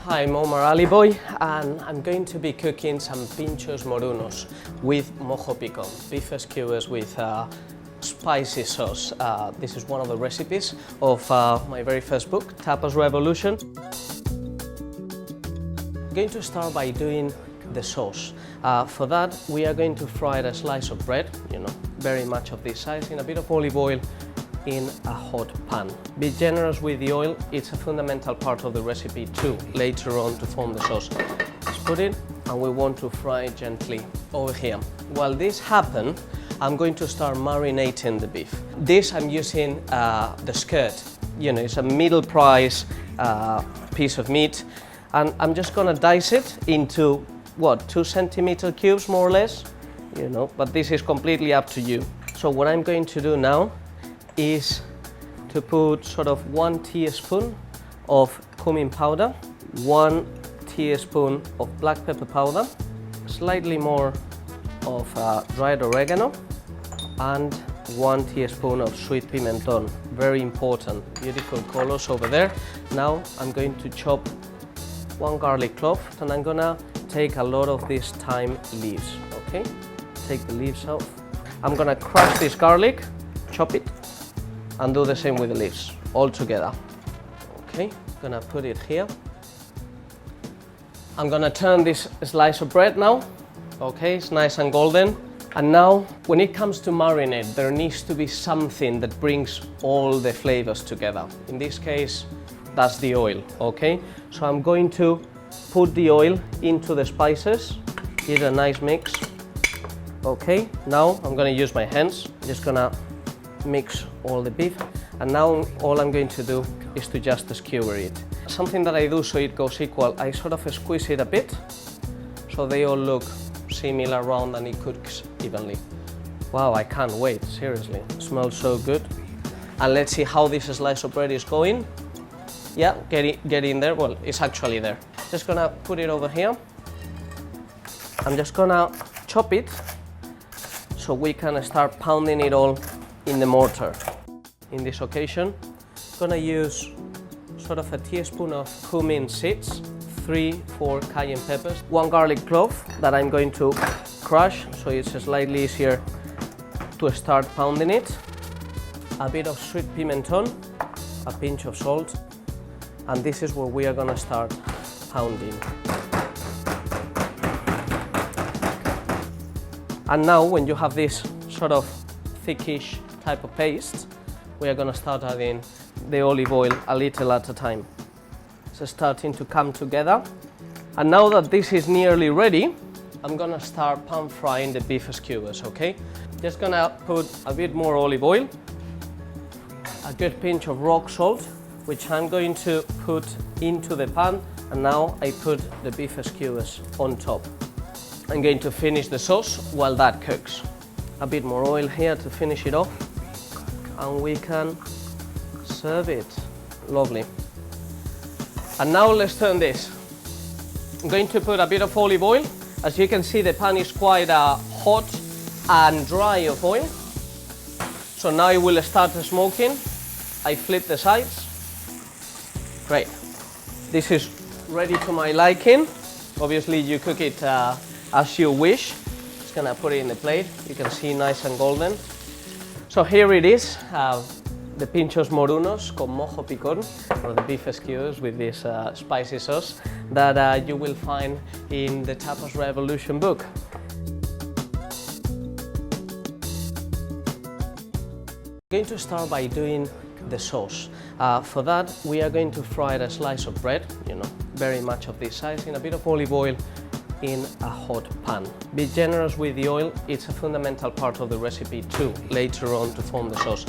Hi, I'm Omar Allibhoy and I'm going to be cooking some Pinchos Morunos with mojo picon, beef skewers with spicy sauce. This is one of the recipes of my very first book, Tapas Revolution. I'm going to start by doing the sauce. For that, we are going to fry a slice of bread, very much of this size, in a bit of olive oil in a hot pan. Be generous with the oil, it's a fundamental part of the recipe too, later on to form the sauce. Let's put it, and we want to fry it gently over here. While this happens, I'm going to start marinating the beef. This I'm using the skirt, it's a middle price piece of meat, and I'm just gonna dice it into, 2 centimeter cubes more or less, but this is completely up to you. So what I'm going to do now is to put sort of 1 teaspoon of cumin powder, 1 teaspoon of black pepper powder, slightly more of dried oregano, and 1 teaspoon of sweet pimenton. Very important, beautiful colors over there. Now I'm going to chop 1 garlic clove, and I'm gonna take a lot of these thyme leaves, okay? Take the leaves off. I'm gonna crush this garlic, chop it, and do the same with the leaves, all together. Okay, gonna put it here. I'm gonna turn this slice of bread now. Okay, it's nice and golden. And now, when it comes to marinade, there needs to be something that brings all the flavors together. In this case, that's the oil, okay? So I'm going to put the oil into the spices, give it a nice mix. Okay, now I'm gonna use my hands, just gonna mix all the beef, and now all I'm going to do is to just skewer it. Something that I do so it goes equal, I sort of squeeze it a bit so they all look similar, round, and it cooks evenly. Wow, I can't wait, seriously. It smells so good. And let's see how this slice of bread is going. Yeah, get in there. Well, it's actually there. Just gonna put it over here. I'm just gonna chop it so we can start pounding it all in the mortar. In this occasion, I'm gonna use sort of a teaspoon of cumin seeds, 3-4 cayenne peppers, 1 garlic clove that I'm going to crush so it's slightly easier to start pounding it, a bit of sweet pimenton, a pinch of salt, and this is where we are gonna start pounding. And now when you have this sort of thickish type of paste, we are going to start adding the olive oil a little at a time. It's starting to come together. And now that this is nearly ready, I'm going to start pan frying the beef skewers, okay? Just going to put a bit more olive oil, a good pinch of rock salt, which I'm going to put into the pan, and now I put the beef skewers on top. I'm going to finish the sauce while that cooks. A bit more oil here to finish it off, and we can serve it. Lovely. And now let's turn this. I'm going to put a bit of olive oil. As you can see, the pan is quite hot and dry of oil. So now it will start smoking. I flip the sides. Great. This is ready to my liking. Obviously you cook it as you wish. Just gonna put it in the plate. You can see nice and golden. So here it is, the Pinchos Morunos con mojo picon, or the beef skewers with this spicy sauce that you will find in the Tapas Revolution book. I'm going to start by doing the sauce. For that, we are going to fry a slice of bread, very much of this size, in a bit of olive oil in a hot pan. Be generous with the oil, it's a fundamental part of the recipe too, later on to form the sauce.